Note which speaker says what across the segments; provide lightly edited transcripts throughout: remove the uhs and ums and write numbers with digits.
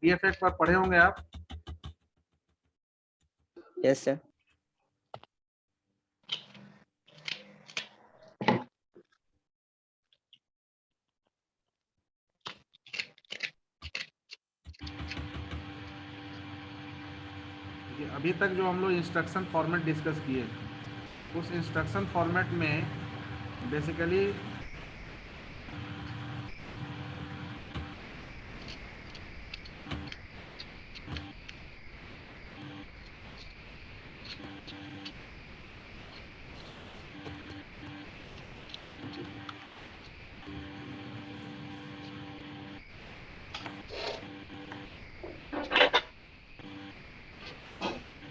Speaker 1: डीएफएक पर पढ़े होंगे आप।
Speaker 2: Yes sir.
Speaker 1: अभी तक जो हम लोग इंस्ट्रक्शन फॉर्मेट डिस्कस किए, उस इंस्ट्रक्शन फॉर्मेट में basically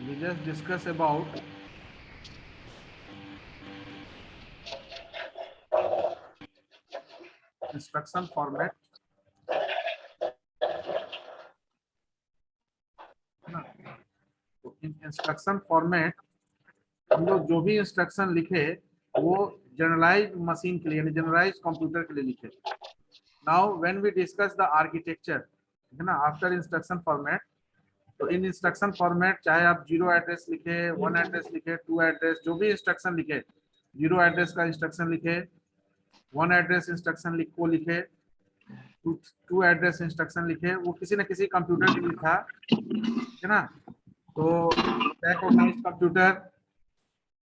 Speaker 1: we just discuss about instruction format। तो इन इंस्ट्रक्शन फॉर्मेट हम लोग जो भी इंस्ट्रक्शन लिखे वो जनरलाइज मशीन के लिए, जनरलाइज कंप्यूटर के लिए लिखे। Now when we discuss the architecture, है ना, आफ्टर इंस्ट्रक्शन फॉर्मेट, तो इन इंस्ट्रक्शन फॉर्मेट चाहे आप 0 एड्रेस लिखे, 1 एड्रेस लिखे, 2 एड्रेस, जो भी इंस्ट्रक्शन लिखे, 0 एड्रेस का इंस्ट्रक्शन लिखे, 1 एड्रेस इंस्ट्रक्शन को लिखे, 2 एड्रेस इंस्ट्रक्शन लिखे, वो किसी न किसी कंप्यूटर के लिए था, है ना। तो stack organized computer,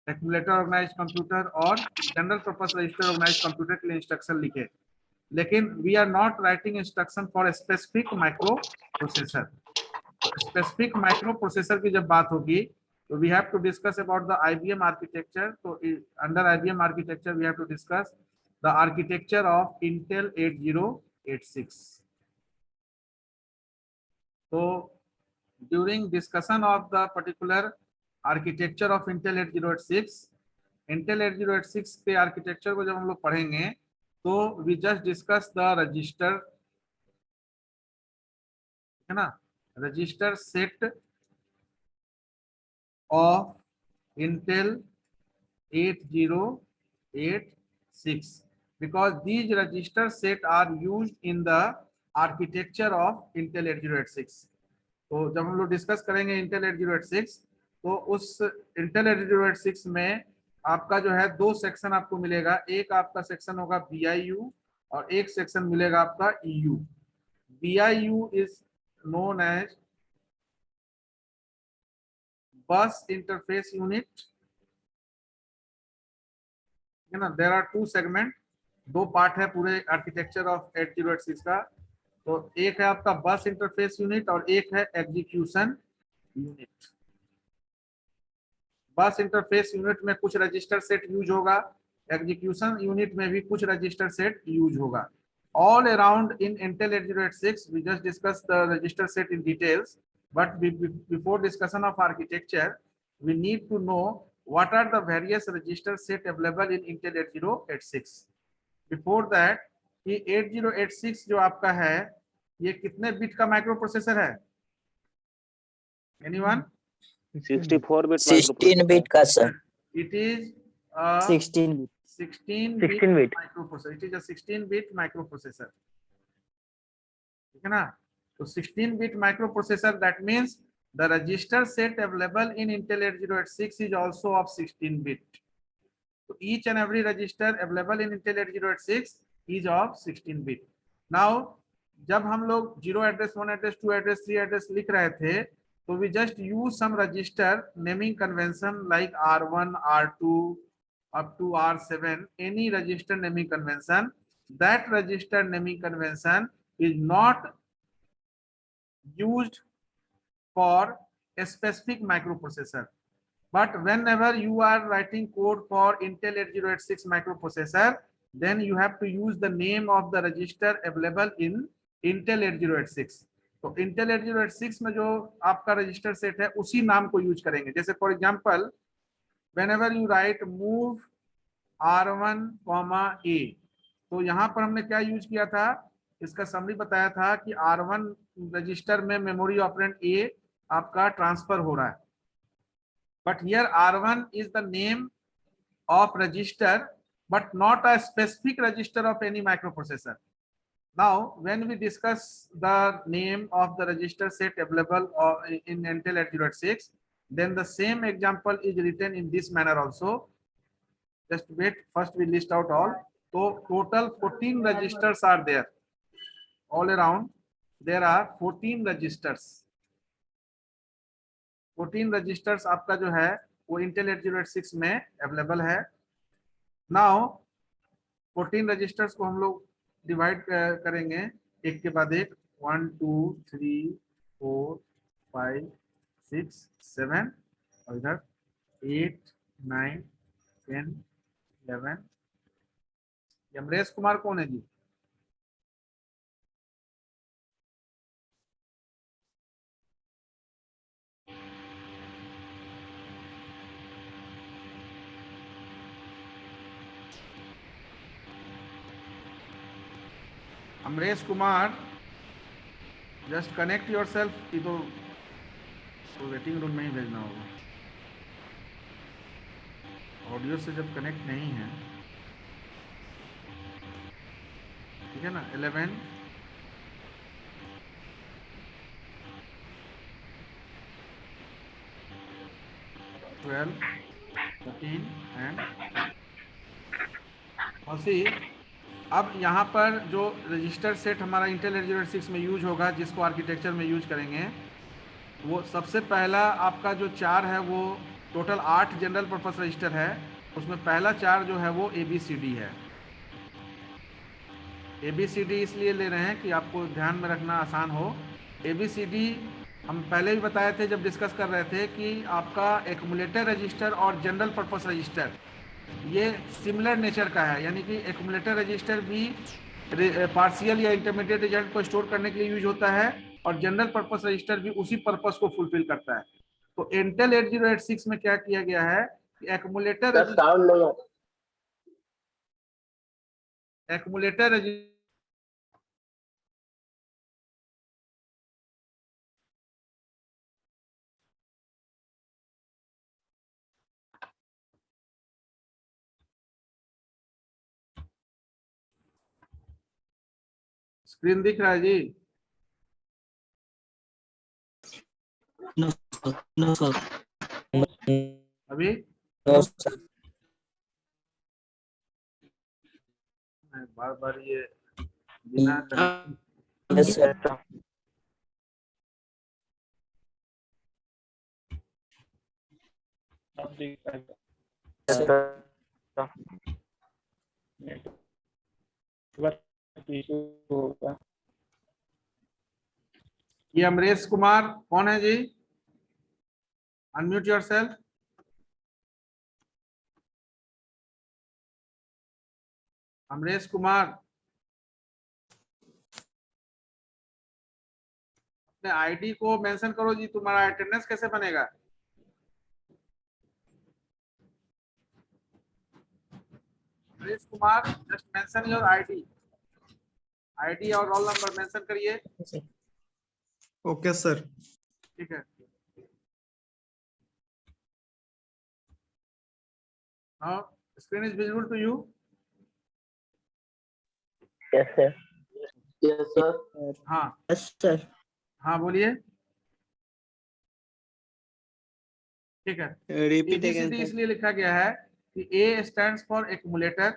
Speaker 1: accumulator organized computer और general purpose register organized computer के लिए इंस्ट्रक्शन लिखे। लेकिन we are not writing instruction for specific micro processor. Specific micro processor की जब बात होगी तो we have to discuss about the IBM architecture. तो under IBM architecture we have to discuss the architecture of Intel 8086। तो during discussion of the particular architecture of Intel 8086, Intel 8086 के architecture को जब हम लोग पढ़ेंगे तो we just discuss the register, है ना, register set of Intel 8086, because these register set are used in the architecture of Intel 8086। तो जब हम लोग डिस्कस करेंगे Intel 8086 तो उस Intel 8086 में आपका जो है 2 सेक्शन आपको मिलेगा। एक आपका सेक्शन होगा BIU और एक सेक्शन मिलेगा आपका EU। BIU is known as bus interface unit, है ना। देयर आर 2 सेगमेंट, 2 पार्ट है पूरे आर्किटेक्चर ऑफ 8086 का। तो एक है आपका बस इंटरफेस यूनिट और एक है एग्जीक्यूशन यूनिट। बस इंटरफेस यूनिट में कुछ रजिस्टर सेट यूज होगा, एग्जीक्यूशन यूनिट में भी कुछ रजिस्टर सेट यूज होगा। All around in Intel 8086 we just discussed the register set in details, but before discussion of architecture we need to know what are the various register set available in Intel 8086। Before that, ये 8086 जो आपका है ये कितने bit का micro processor है? Anyone?
Speaker 3: 64 bit
Speaker 2: 16 bit का sir.
Speaker 1: It is
Speaker 2: 16 bit.
Speaker 1: 16
Speaker 3: 16
Speaker 1: bit
Speaker 3: bit
Speaker 1: microprocessor। It is a 16 bit microprocessor, ठीक है ना। तो 16 bit microprocessor, that means the register set available in Intel 8086 is also of 16 bit। So each and every register available in Intel 8086 is of 16 bit। Now जब हम लोग 0 address, 1 address, 2 address, 3 address लिख रहे थे तो we just use some register naming convention like R1, R2 up to R7, any register naming convention। That register naming convention is not used for a specific microprocessor, but whenever you are writing code for Intel 8086 microprocessor, then you have to use the name of the register available in Intel 8086। तो Intel 8086 में जो आपका register set है उसी नाम को use करेंगे। जैसे for example whenever you write move R1, A, तो यहाँ पर हमने क्या यूज किया था, इसका समरी बताया था कि R1 रजिस्टर में मेमोरी ऑपरेंड A आपका ट्रांसफर हो रहा है, but here R1 is the name of register but not a specific register of any microprocessor। Now, when we discuss the name of the register set available in Intel 806, then the same example is written in this manner also. Just wait, first we list out all. So total 14 registers are there. All around, there are 14 registers. 14 registers आपका जो है वो Intel 8086 में available है. Now 14 registers को हम लोग divide करेंगे एक के बाद एक. 1 2 3 4 5 6 7 और इधर 8 9 10 11. यमरेश कुमार कौन है जी? Amresh Kumar, just connect yourself. तो वेटिंग रूम में ही भेजना होगा. ऑडियो से जब कनेक्ट नहीं है, ठीक है ना. 11 12 13 एंड सी. अब यहाँ पर जो रजिस्टर सेट हमारा इंटेल 806 में यूज होगा, जिसको आर्किटेक्चर में यूज करेंगे, वो सबसे पहला आपका जो 4 है वो टोटल 8 जनरल पर्पस रजिस्टर है. उसमें पहला 4 जो है वो ABCD है. ABCD इसलिए ले रहे हैं कि आपको ध्यान में रखना आसान हो. ABCD हम पहले भी बताए थे जब डिस्कस कर रहे थे कि आपका एक्यूमुलेटर रजिस्टर और जनरल पर्पस रजिस्टर ये सिमिलर नेचर का है. यानी कि एक्यूमुलेटर रजिस्टर भी पार्शियल या इंटरमीडिएट रिजल्ट को स्टोर करने के लिए यूज होता है और जनरल पर्पस रजिस्टर भी उसी पर्पस को फुलफिल करता है. तो इंटेल 8086 में क्या किया गया है कि एक्यूमुलेटर स्क्रीन दिख रहा है जी?
Speaker 2: No, sir.
Speaker 1: अभी
Speaker 2: No, sir.
Speaker 1: बार बार ये बिना
Speaker 2: Yes, sir.
Speaker 1: ये अमरेश कुमार कौन है जी? Unmute yourself. अमरेश कुमार, अपने आईडी को मेंशन करो जी. तुम्हारा अटेंडेंस कैसे बनेगा? Amresh Kumar, just mention your ID और रोल नंबर मेंशन करिए.
Speaker 4: Okay sir.
Speaker 1: ठीक है. Now screen is visible to you.
Speaker 3: Yes, sir.
Speaker 2: Yes, sir.
Speaker 1: हाँ
Speaker 2: Yes, sir.
Speaker 1: हाँ बोलिए. ठीक है.
Speaker 4: Repeat again,
Speaker 1: ABCD
Speaker 4: sir.
Speaker 1: इसलिए लिखा गया है कि A stands for accumulator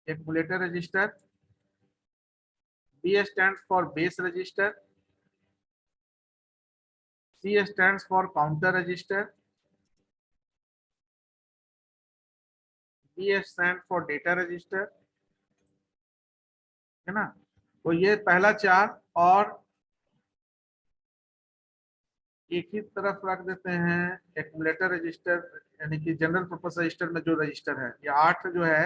Speaker 1: register. B stands for base register. C stands for counter register. D stands for data register. है ना. तो ये पहला 4 और एक ही तरफ रख देते हैं एक्यूमुलेटर रजिस्टर, यानी कि जनरल पर्पस रजिस्टर में जो रजिस्टर है ये 8 जो है,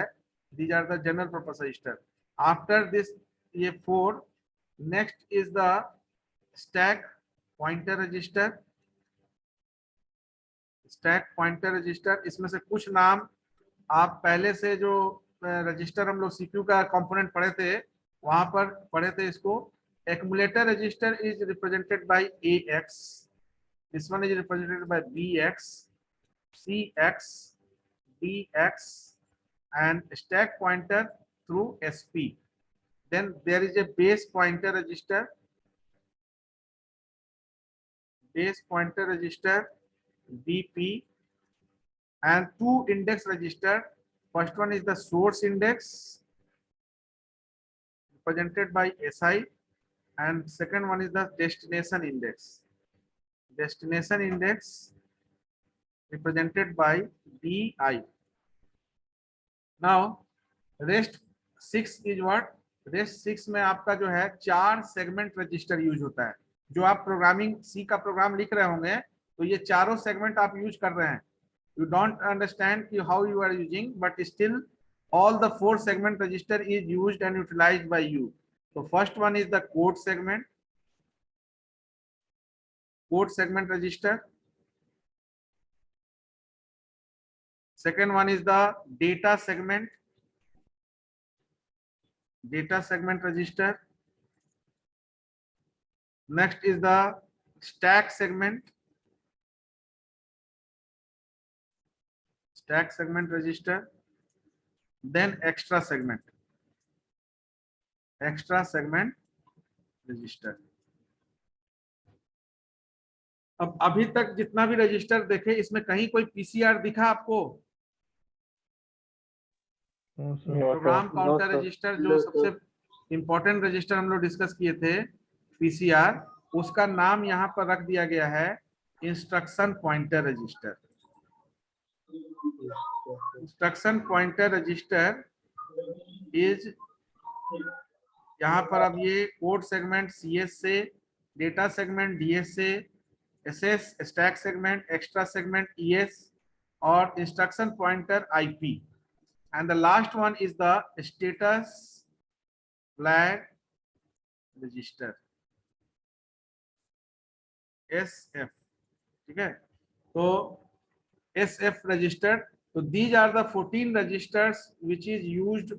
Speaker 1: these are the general purpose register. After this ये 4, next is the stack pointer register. Stack pointer register, इसमें से कुछ नाम आप पहले से जो रजिस्टर हम लोग सीपीयू का कंपोनेंट पढ़े थे वहां पर पढ़े थे इसको. Accumulator register is represented by AX. This one is represented by BX, CX, DX, and stack pointer through SP. Then there is a base pointer register, BP, and two index register. First one is the source index represented by SI, and second one is the destination index. Destination index represented by DI. Now rest 6 is what? Rest 6 में आपका जो है 4 segment register use होता है. जो आप programming C का programme लिख रहे होंगे तो ये चारों सेगमेंट आप यूज कर रहे हैं. You don't understand how you are using, but still all the 4 segment register is used and utilized by you. So first one is the code segment register. Second one is the data segment register. Next is the stack segment register. Then extra segment register. अब अभी तक जितना भी register देखे इसमें कहीं कोई PCR दिखा आपको? प्रोग्राम काउंटर रजिस्टर जो सबसे इंपॉर्टेंट रजिस्टर हम लोग डिस्कस किए थे पीसीआर, उसका नाम यहाँ पर रख दिया गया है instruction pointer register. Instruction pointer register is, यहाँ पर अब ये कोड सेगमेंट CS से, डेटा सेगमेंट DS से, SS stack segment, extra segment ES और instruction pointer IP. And the last one is the status flag register SF. ठीक है, तो SF register. So these are the 14 registers which is used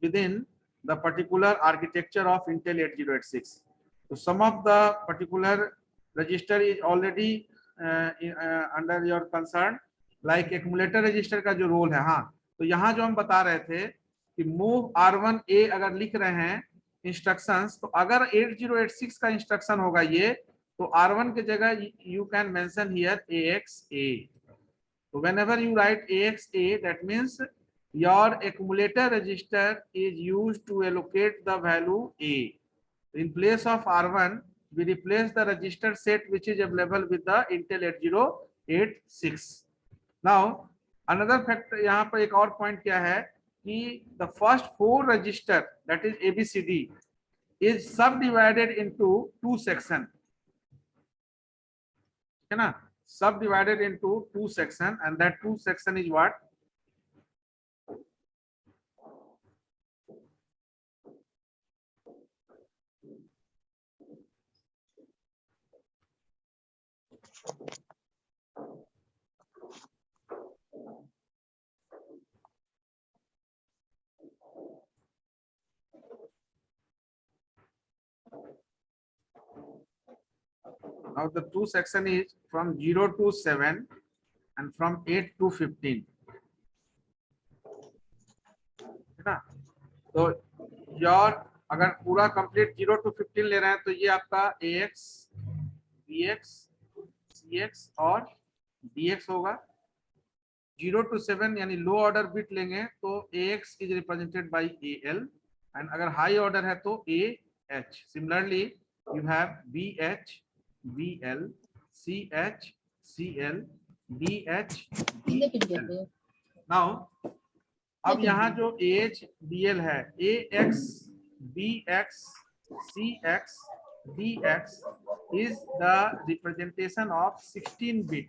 Speaker 1: within the particular architecture of Intel 8086. So some of the particular register is already under your concern, like accumulator register का जो role है. हाँ, तो यहाँ जो हम बता रहे थे कि move R1A अगर लिख रहे हैं इंस्ट्रक्शंस, तो अगर 8086 का इंस्ट्रक्शन होगा ये, तो R1 की जगह you can mention here AXA. So whenever you write AXA, that means your accumulator register is used to allocate the value A. In place of R1, we replace the register set which is available with the Intel 8086. Now another factor, यहाँ पर एक और point क्या है कि the first 4 register, that is ABCD, is subdivided into 2 section, है ना, subdivided into 2 section, and that 2 section is what? Now the 2 section is from 0 to 7 and from 8 to 15, है ना. तो your अगर पूरा कंप्लीट 0 to 15 ले रहे हैं तो ये आपका AX, BX, CX और DX होगा. 0 to 7 यानी लो ऑर्डर बिट लेंगे तो AX is represented by AL, and अगर हाई ऑर्डर है तो AH. Similarly you have BH, BL, CH, CL, DH, DL. Now अब यहाँ जो AH, BL है, AX, BX, CX, DX is the representation of 16 bit.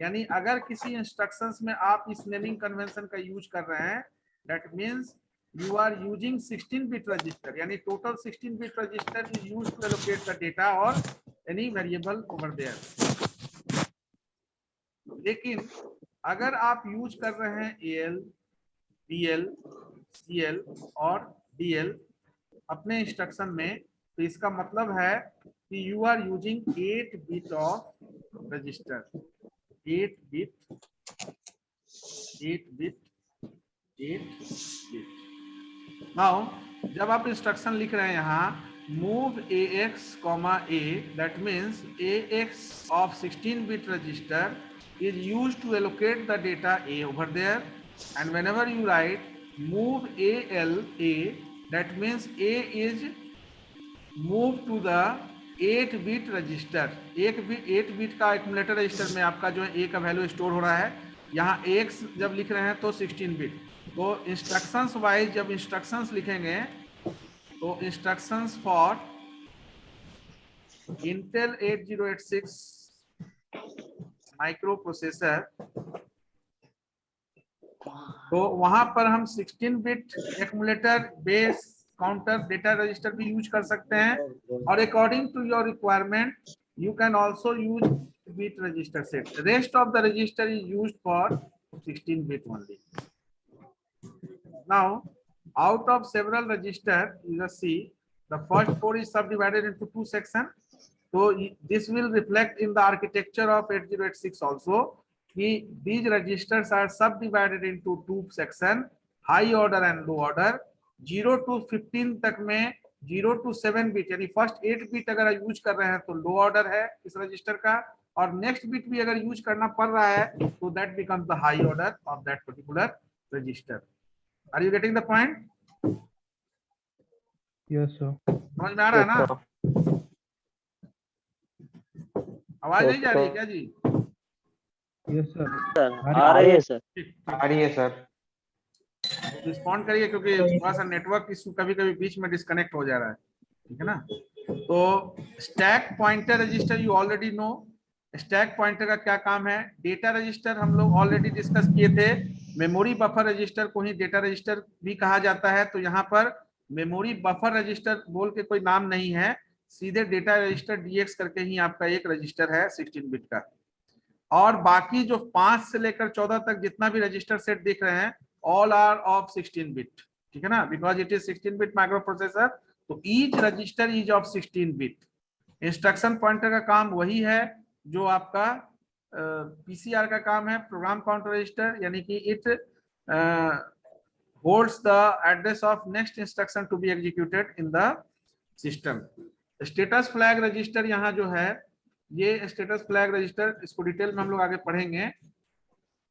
Speaker 1: यानी अगर किसी इंस्ट्रक्शंस में आप इस नेमिंग कन्वेंशन का यूज कर रहे हैं, that means you are using 16 bit register, यानी total 16 bit register is used to allocate the data or any variable over there. लेकिन अगर आप यूज कर रहे हैं AL, BL, CL और DL अपने इंस्ट्रक्शन में, तो इसका मतलब है कि you are using 8 bit of register, 8 bit 8 now जब आप इंस्ट्रक्शन लिख रहे हैं यहाँ move ax comma a, that means ax of 16-bit register is used to allocate the data a over there, and whenever you write move al a, that means a is moved to the 8-bit register. 8 bit का accumulator register में आपका जो है a का value store हो रहा है। यहाँ x जब लिख रहे हैं तो 16 बिट, तो इंस्ट्रक्शंस वाइज जब इंस्ट्रक्शंस लिखेंगे तो instructions for Intel 8086 microprocessor, तो वहां पर हम 16 bit accumulator base counter data register भी यूज कर सकते हैं, और according to your requirement you can also use bit register set. Rest of the register is used for 16 bit only. Now, out of several register, you just see the first 4 is subdivided into 2 sections. So this will reflect in the architecture of 8086 also. These registers are subdivided into 2 sections, high order and low order. 0 to 15 तक में 0 to 7 bit, यानी first 8 bit अगर use कर रहे हैं तो लो order है इस रजिस्टर का, और नेक्स्ट बिट भी अगर यूज करना पड़ रहा है तो that becomes the high order of that particular register. Are you getting the point?
Speaker 5: Yes, sir.
Speaker 1: समझ में आ रहा है ना? आवाज नहीं जा रही क्या जी?
Speaker 5: Yes, sir.
Speaker 3: सर आ रही है सर.
Speaker 6: आ रही है सर.
Speaker 1: रिस्पॉन्ड करिए क्योंकि थोड़ा सा नेटवर्क इशू कभी कभी बीच में डिस्कनेक्ट हो जा रहा है, ठीक है ना? तो stack pointer register you already know. Stack pointer का क्या काम है? डेटा रजिस्टर हम लोग ऑलरेडी डिस्कस किए थे. मेमोरी बफर रजिस्टर को ही डेटा रजिस्टर भी कहा जाता है, तो यहाँ पर मेमोरी बफर रजिस्टर बोल के कोई नाम नहीं है, सीधे डेटा रजिस्टर डीएक्स करके ही आपका एक रजिस्टर है 16 बिट का. और बाकी जो 5 से लेकर 14 तक जितना भी रजिस्टर सेट दिख रहे हैं all are of 16 bit, ठीक है ना? because it is 16 bit microprocessor, तो each register is of 16 bit. Instruction pointer का काम वही है जो आपका पीसीआर का काम है, प्रोग्राम काउंटर रजिस्टर, यानी कि it holds the address of next instruction to be executed in the system. Status flag register यहाँ जो है, ये स्टेटस फ्लैग रजिस्टर, इसको डिटेल में हम लोग आगे पढ़ेंगे.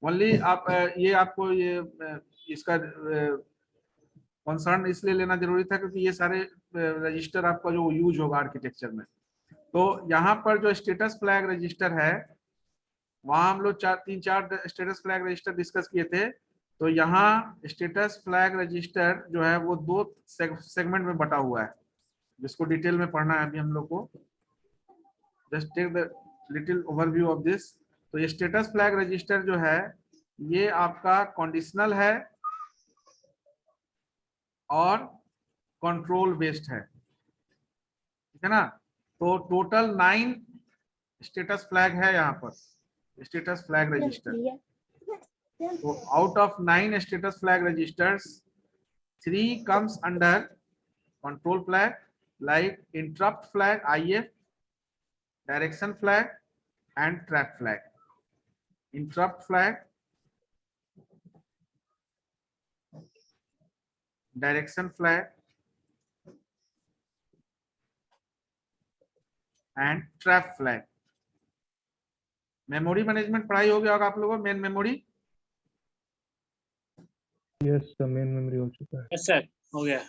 Speaker 1: ओनली आप ये आपको ये इसका कंसर्न इसलिए लेना जरूरी था क्योंकि ये सारे रजिस्टर आपका जो यूज होगा आर्किटेक्चर में. तो यहाँ पर जो स्टेटस फ्लैग रजिस्टर है, वहां हम लोग 3-4 स्टेटस फ्लैग रजिस्टर डिस्कस किए थे. तो यहाँ स्टेटस फ्लैग रजिस्टर जो है वो 2 सेगमेंट में बटा हुआ है, जिसको डिटेल में पढ़ना है अभी हम लोग को. Just take the little overview of this. तो ये स्टेटस फ्लैग रजिस्टर जो है ये आपका कंडीशनल है और कंट्रोल बेस्ड है, ठीक है ना? तो टोटल 9 स्टेटस फ्लैग है यहाँ पर, स्टेटस फ्लैग रजिस्टर. तो out of 9 status flag registers 3 comes under control flag, like interrupt flag IF, direction flag and trap flag. Interrupt flag, direction flag and trap flag. Memory management पढ़ाई हो गया होगा आप लोगों को. Main memory,
Speaker 5: Yes, sir. Main memory हो चुका है.
Speaker 7: यस सर हो गया.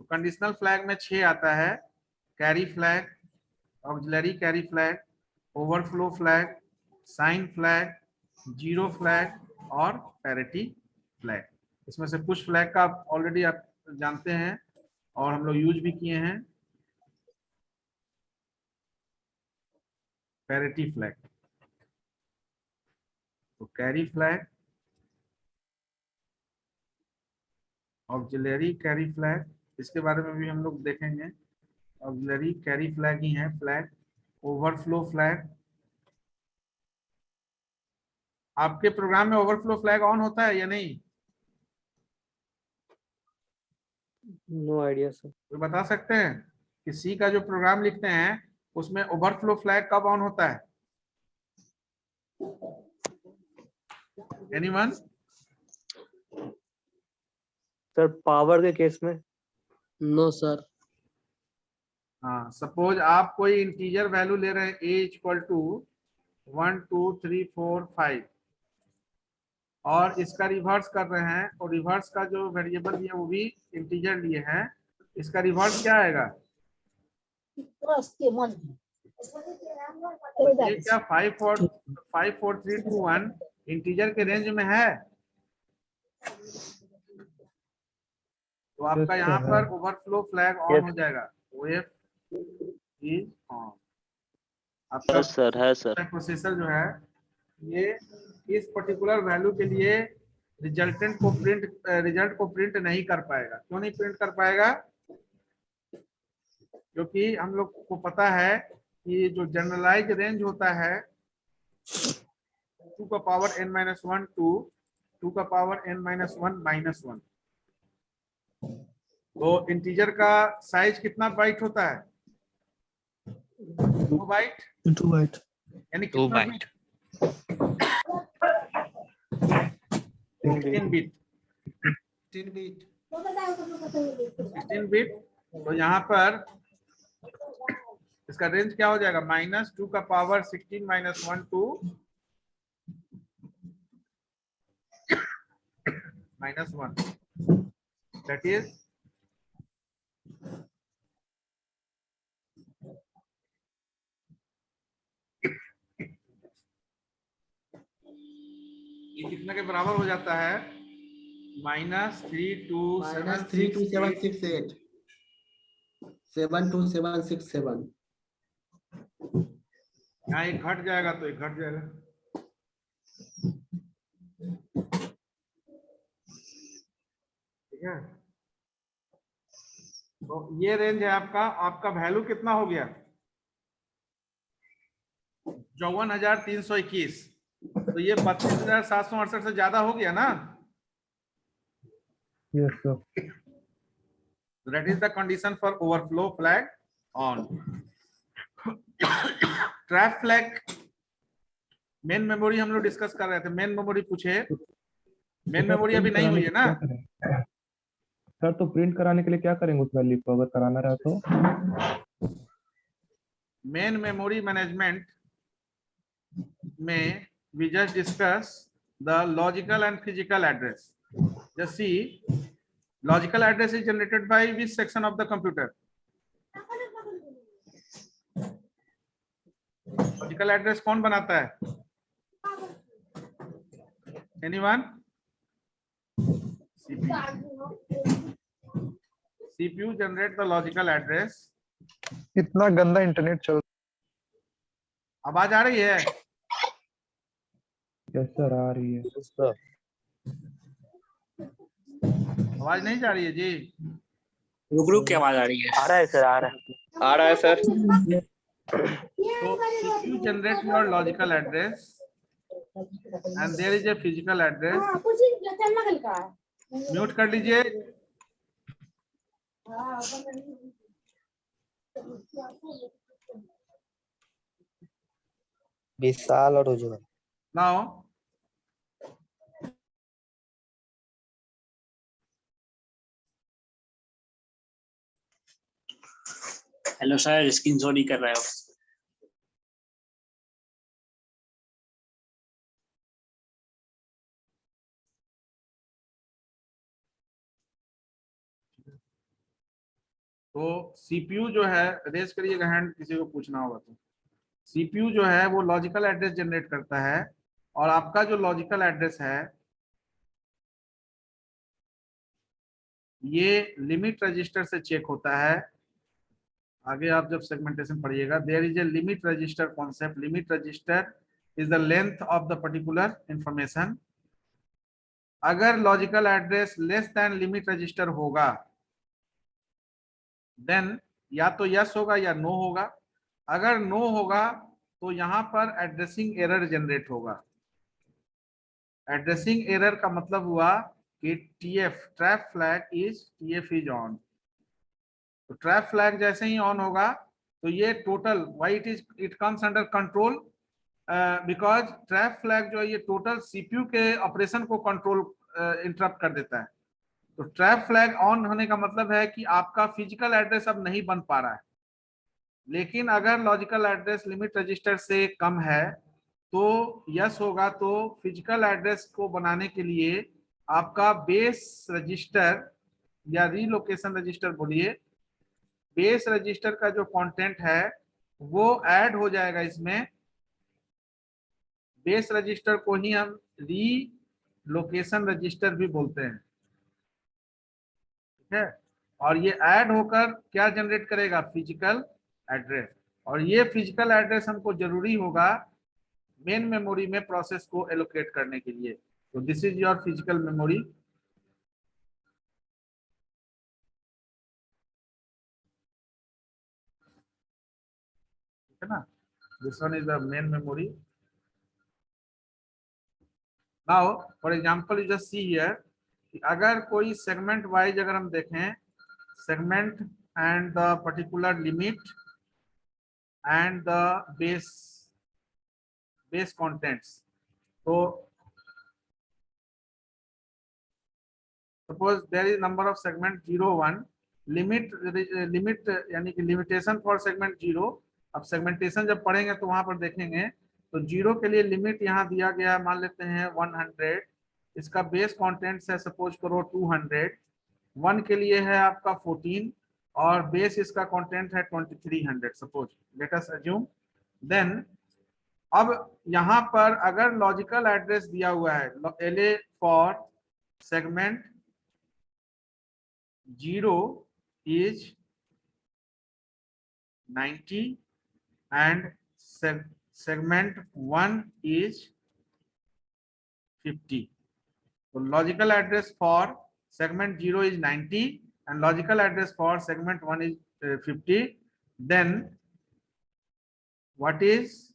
Speaker 1: तो कंडीशनल फ्लैग में 6 आता है: carry flag, auxiliary carry flag, overflow flag, sign flag, zero flag और पैरिटी फ्लैग. इसमें से कुछ फ्लैग का ऑलरेडी आप जानते हैं और हम लोग यूज भी किए हैं. पैरिटी फ्लैग, तो carry flag, auxiliary carry flag, इसके बारे में भी हम लोग देखेंगे. ऑक्सिलरी कैरी फ्लैग ही है फ्लैग. ओवरफ्लो फ्लैग, आपके प्रोग्राम में ओवरफ्लो फ्लैग ऑन होता है या नहीं?
Speaker 2: No idea sir.
Speaker 1: कोई बता सकते हैं कि सी का जो प्रोग्राम लिखते हैं उसमें ओवरफ्लो फ्लैग कब ऑन होता है? एनीवन?
Speaker 2: सर पावर के केस में
Speaker 4: नो सर।
Speaker 1: हाँ, सपोज आप कोई इंटीजर वैल्यू ले रहे हैं a इक्वल टू 1 2 3 4 5 और इसका रिवर्स कर रहे हैं, और रिवर्स का जो वेरिएबल लिया वो भी इंटीजर लिए हैं, इसका रिवर्स क्या आएगा? ये क्या 5 4 3 2 1 इंटीजर के रेंज में है? तो आपका यहाँ पर ओवरफ्लो फ्लैग ऑन हो जाएगा, OF इज ऑन। आपका
Speaker 3: यस सर, है सर।
Speaker 1: प्रोसेसर जो है ये इस पर्टिकुलर वैल्यू के लिए रिजल्ट को प्रिंट नहीं कर पाएगा। क्यों नहीं प्रिंट कर पाएगा? क्योंकि हम लोग को पता है कि जो जनरलाइज रेंज होता है 2 का पावर n-1 टू 2 का पावर n-1 -1, तो इंटीजर का साइज कितना बाइट होता है? 2 बाइट,
Speaker 4: 2 बाइट,
Speaker 1: यानी
Speaker 6: 2
Speaker 1: कितना
Speaker 6: बाइट।
Speaker 1: 16 बिट।
Speaker 4: 10 बिट।
Speaker 1: 16 बिट, तो यहाँ पर इसका रेंज क्या हो जाएगा? -2 का पावर 16 -1 टू -1, दैट इज ये कितने के बराबर हो जाता है?
Speaker 4: -32768 72767।
Speaker 1: यहाँ एक घट जाएगा तो एक घट जाएगा। ठीक है, तो ये रेंज है आपका। आपका वैल्यू कितना हो गया? 54,321। तो ये 32,768 से ज्यादा हो गया ना?
Speaker 5: Yes, sir.
Speaker 1: That is the condition for overflow flag on. Trap flag main memory हम लोग डिस्कस कर रहे थे। मेन मेमोरी पूछे, मेन मेमोरी अभी नहीं हुई है ना?
Speaker 5: सर तो प्रिंट कराने के लिए क्या करेंगे उस वैल्यू को, अगर कराना रहा तो?
Speaker 1: मेन मेमोरी मैनेजमेंट में we just discuss the logical and physical address. Just see, logical address is generated by which section of the computer? Logical address कौन बनाता है? Anyone? CPU generate the logical address.
Speaker 7: इतना गंदा internet चल।
Speaker 1: आवाज आ रही है?
Speaker 5: यस सर, आ रही है।
Speaker 1: आवाज नहीं जा रही है जी?
Speaker 6: रुक के आवाज आ रही है।
Speaker 2: आ रहा है सर, आ रहा है।
Speaker 6: आ रहा है sir.
Speaker 1: So CPU generate your logical address and there is a physical address. Mute कर लीजिए।
Speaker 7: विशाल और Ujjwal.
Speaker 1: Now
Speaker 6: hello sir, screenshot ही कर रहा है।
Speaker 1: तो CPU जो है, रेज करिएगा हैंड किसी को पूछना होगा तो। CPU जो है वो लॉजिकल एड्रेस जनरेट करता है, और आपका जो लॉजिकल एड्रेस है ये लिमिट रजिस्टर से चेक होता है। आगे आप जब सेगमेंटेशन पढ़िएगा, there is a limit register concept. Limit register is the length of the particular information. अगर logical address less than limit register होगा देन या तो यस होगा या नो होगा। अगर नो होगा तो यहाँ पर एड्रेसिंग एरर जनरेट होगा। एड्रेसिंग एरर का मतलब हुआ कि TF trap flag is TF is on. तो ट्रैप फ्लैग जैसे ही ऑन होगा तो ये total why it comes under control, because trap flag जो है ये टोटल CPU के ऑपरेशन को कंट्रोल इंटरप्ट कर देता है। तो ट्रैप फ्लैग ऑन होने का मतलब है कि आपका फिजिकल एड्रेस अब नहीं बन पा रहा है। लेकिन अगर लॉजिकल एड्रेस लिमिट रजिस्टर से कम है तो यस होगा। तो फिजिकल एड्रेस को बनाने के लिए आपका बेस रजिस्टर या रीलोकेशन रजिस्टर बोलिए, बेस रजिस्टर का जो कंटेंट है वो ऐड हो जाएगा इसमें। बेस रजिस्टर को ही हम रीलोकेशन रजिस्टर भी बोलते हैं, ठीक है। और ये ऐड होकर क्या जनरेट करेगा, फिजिकल एड्रेस। और ये फिजिकल एड्रेस हमको जरूरी होगा मेन मेमोरी में प्रोसेस को एलोकेट करने के लिए। तो this is your physical memory. है ना, this one is the main memory. Now for example you just see here, अगर कोई सेगमेंट वाइज अगर हम देखें, segment and the particular limit and the base contents. तो suppose there is number of segment 0 1, limit यानी कि limitation for segment 0। अब segmentation जब पढ़ेंगे तो वहां पर देखेंगे, तो 0 के लिए लिमिट यहाँ दिया गया है, मान लेते हैं 100। इसका बेस कंटेंट्स है सपोज करो 200। 1 के लिए है आपका 14 और बेस इसका कंटेंट है 2300 suppose, let us assume. Then अब यहाँ पर अगर लॉजिकल एड्रेस दिया हुआ है LA for segment 0 is 90 and segment 1 is 50. So logical address for segment 0 is 90 and logical address for segment 1 is 50. Then what is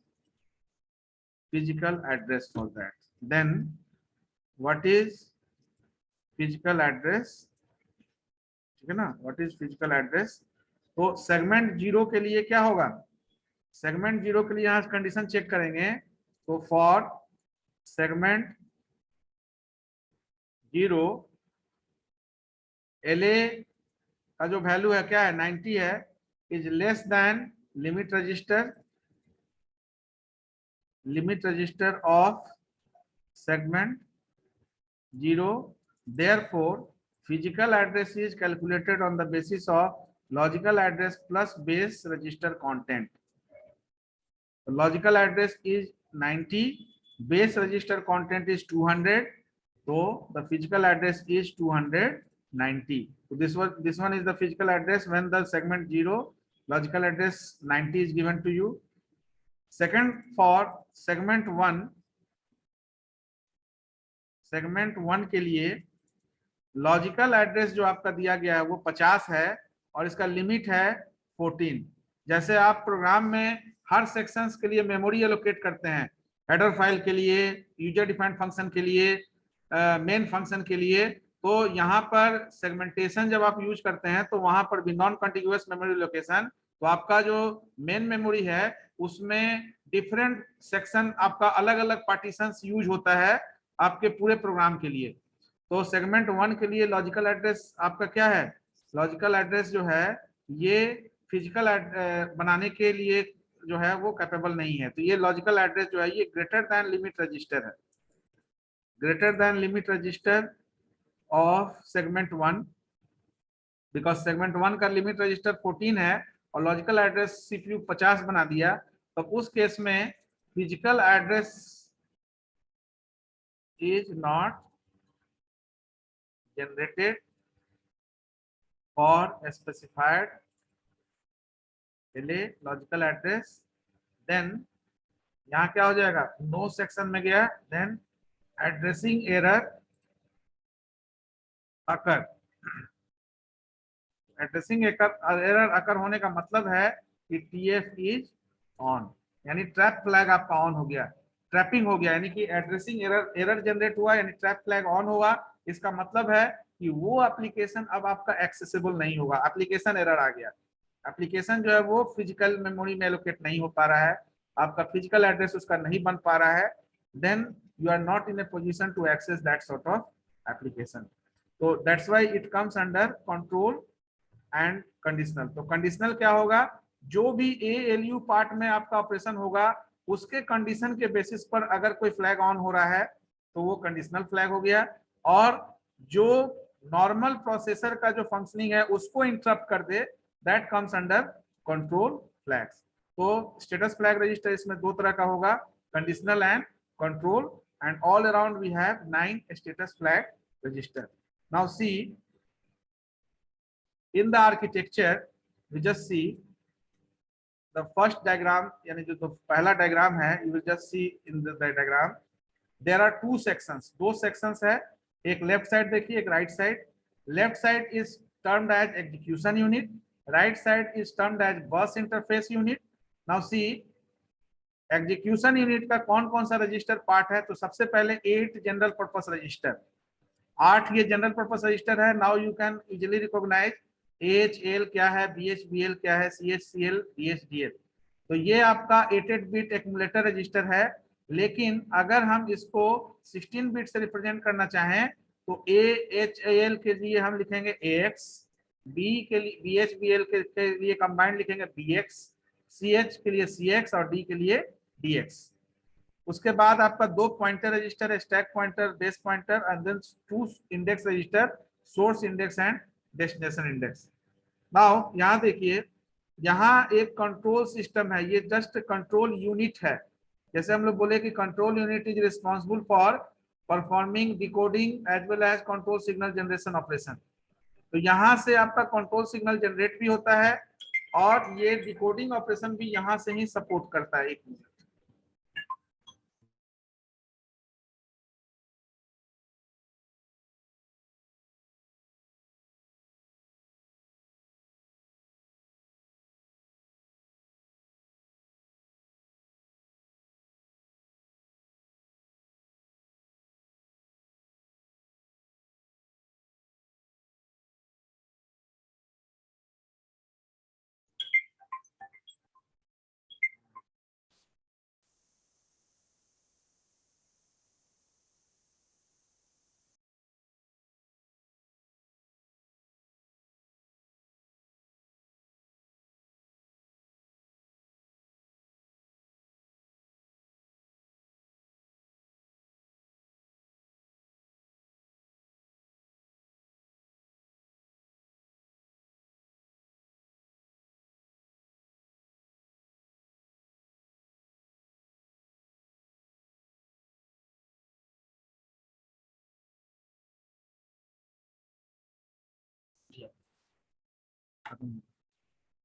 Speaker 1: physical address for that? Then what is physical address? ठीक है ना, what is physical address. तो segment 0 के लिए क्या होगा, segment 0 के लिए यहां कंडीशन चेक करेंगे। तो फॉर सेगमेंट 0 LA का जो वैल्यू है क्या है, 90 है, is less than limit register of segment 0। Therefore physical address is calculated on the basis of logical address plus base register content. The logical address is 90, base register content is 200, so the physical address is 290. So this one is the physical address when the segment 0 logical address 90 is given to you. Second, for segment 1 के लिए logical address जो आपका दिया गया है वो 50 है और इसका लिमिट है 14। जैसे आप प्रोग्राम में हर सेक्शंस के लिए मेमोरी एलोकेट करते हैं, हेडर फाइल के लिए, यूजर डिफाइंड फंक्शन के लिए, मेन फंक्शन के लिए, तो यहाँ पर सेगमेंटेशन जब आप यूज करते हैं तो वहां पर भी नॉन कॉन्टिग्यूअस मेमोरी लोकेशन, तो आपका जो मेन मेमोरी है उसमें डिफरेंट सेक्शन आपका अलग अलग पार्टीशंस यूज होता है आपके पूरे प्रोग्राम के लिए। तो सेगमेंट 1 के लिए लॉजिकल एड्रेस आपका क्या है, लॉजिकल एड्रेस जो है ये फिजिकल बनाने के लिए जो है वो कैपेबल नहीं है। तो ये लॉजिकल एड्रेस जो है ये ग्रेटर देन लिमिट रजिस्टर है, greater than limit register of segment 1, because segment 1 का लिमिट रजिस्टर 14 है और लॉजिकल एड्रेस CPU 50 बना दिया। तो उस केस में physical address is not generated for a specified LA logical address। then यहाँ क्या हो जाएगा, नो सेक्शन में गया, then addressing error occur। addressing error occur होने का मतलब है कि TF is on, यानी ट्रैप फ्लैग आपका ऑन हो गया, ट्रैपिंग हो गया, यानी कि एड्रेसिंग एरर जनरेट हुआ, यानी ट्रैप फ्लैग ऑन हुआ। इसका मतलब है कि वो एप्लीकेशन अब आपका एक्सेसिबल नहीं होगा, एप्लीकेशन एरर आ गया, एप्लीकेशन जो है वो फिजिकल मेमोरी में एलोकेट नहीं हो पा रहा है, आपका फिजिकल एड्रेस उसका नहीं बन पा रहा है, then you are not in a position to access that sort of application. तो that's why it comes under control and conditional. तो कंडीशनल क्या होगा, जो भी ALU पार्ट में आपका ऑपरेशन होगा उसके कंडीशन के बेसिस पर अगर कोई फ्लैग ऑन हो रहा है तो वो कंडीशनल फ्लैग हो गया, और जो नॉर्मल प्रोसेसर का जो फंक्शनिंग है उसको इंटरप्ट कर दे that comes under control flags. तो स्टेटस फ्लैग रजिस्टर इसमें दो तरह का होगा, conditional and control, and all around we have 9 status flag register. Now see in the architecture we just see the first diagram, यानी जो पहला डायग्राम है, you will just see in the diagram there are two sections, दो sections है, एक left side देखिए एक right side. Left side is termed as execution unit, right side is termed as bus interface unit। now see execution unit का कौन कौन सा register part है, तो सबसे पहले 8 जनरल पर्पस रजिस्टर, 8 ये जनरल पर्पस रजिस्टर है। Now you can easily recognise AHL क्या है, BHBL क्या है, CHCL, DHDL। तो ये आपका 88 बिट एक्यूमुलेटर रजिस्टर है, लेकिन अगर हम इसको 16 बिट से रिप्रेजेंट करना चाहें तो AHL के लिए हम लिखेंगे AX, B के लिए BHBL के लिए कंबाइंड लिखेंगे BX, CH के लिए CX और D के लिए DX। उसके बाद आपका दो पॉइंटर रजिस्टर है, stack pointer, base pointer, and then 2 index register, source index and destination index. Now यहाँ देखिए, यहाँ एक कंट्रोल सिस्टम है, ये जस्ट कंट्रोल यूनिट है। जैसे हम लोग बोले कि control unit is responsible for performing decoding as well as control signal generation operation. तो यहाँ से आपका कंट्रोल सिग्नल जनरेट भी होता है और ये डिकोडिंग ऑपरेशन भी यहाँ से ही सपोर्ट करता है। एक मिनट,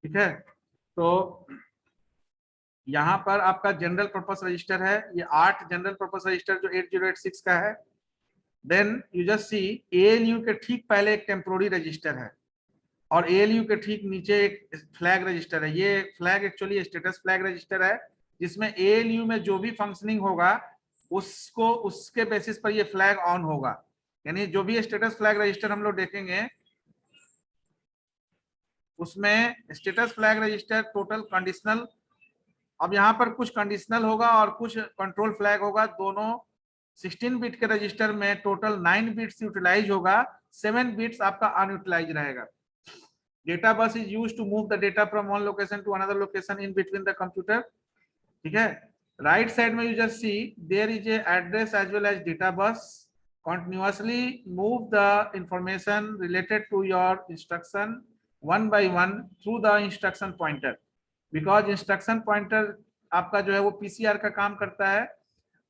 Speaker 1: ठीक है। तो यहाँ पर आपका जनरल पर्पस रजिस्टर है, ये 8 जनरल पर्पस रजिस्टर जो 8086 का है। Then you just see ALU के ठीक पहले एक टेम्पोररी रजिस्टर है और ALU के ठीक नीचे एक फ्लैग रजिस्टर है। ये flag actually status flag register है, जिसमें ALU में जो भी फंक्शनिंग होगा उसको उसके बेसिस पर ये फ्लैग ऑन होगा। यानी जो भी स्टेटस फ्लैग रजिस्टर हम लोग देखेंगे उसमें status flag register total conditional, अब यहाँ पर कुछ कंडीशनल होगा और कुछ कंट्रोल फ्लैग होगा। दोनों 16 बिट के रजिस्टर में टोटल 9 बिट्स यूटिलाइज होगा, 7 बिट्स आपका अनयूटिलाइज रहेगा। Data bus is used to move the data from one location to another location in between the computer. ठीक है। राइट साइड में you just see there is a address as well as data bus continuously move the information related to your instruction one by one through the instruction pointer, because instruction pointer आपका जो है वो PCR का काम करता है।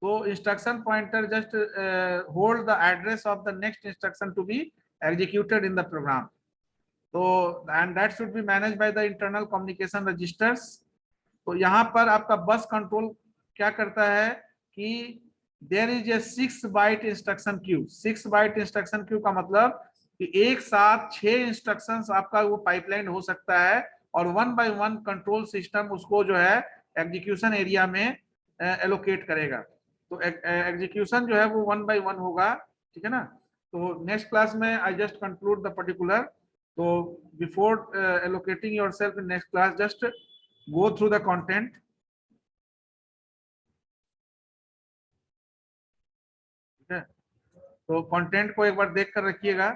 Speaker 1: तो instruction pointer just hold the address of the next instruction to be executed in the program. तो and that should be managed by the internal communication registers। तो यहाँ पर आपका बस कंट्रोल क्या करता है कि there is a 6 byte instruction queue. 6 byte instruction queue का मतलब कि एक साथ 6 इंस्ट्रक्शंस आपका वो पाइपलाइन हो सकता है और 1 बाय 1 कंट्रोल सिस्टम उसको जो है एग्जीक्यूशन एरिया में एलोकेट करेगा। तो एग्जीक्यूशन जो है वो 1 बाय 1 होगा। ठीक है ना। तो नेक्स्ट क्लास में I just conclude the particular. तो before allocating yourself in next class just go through the content. तो कंटेंट को एक बार देख कर रखिएगा।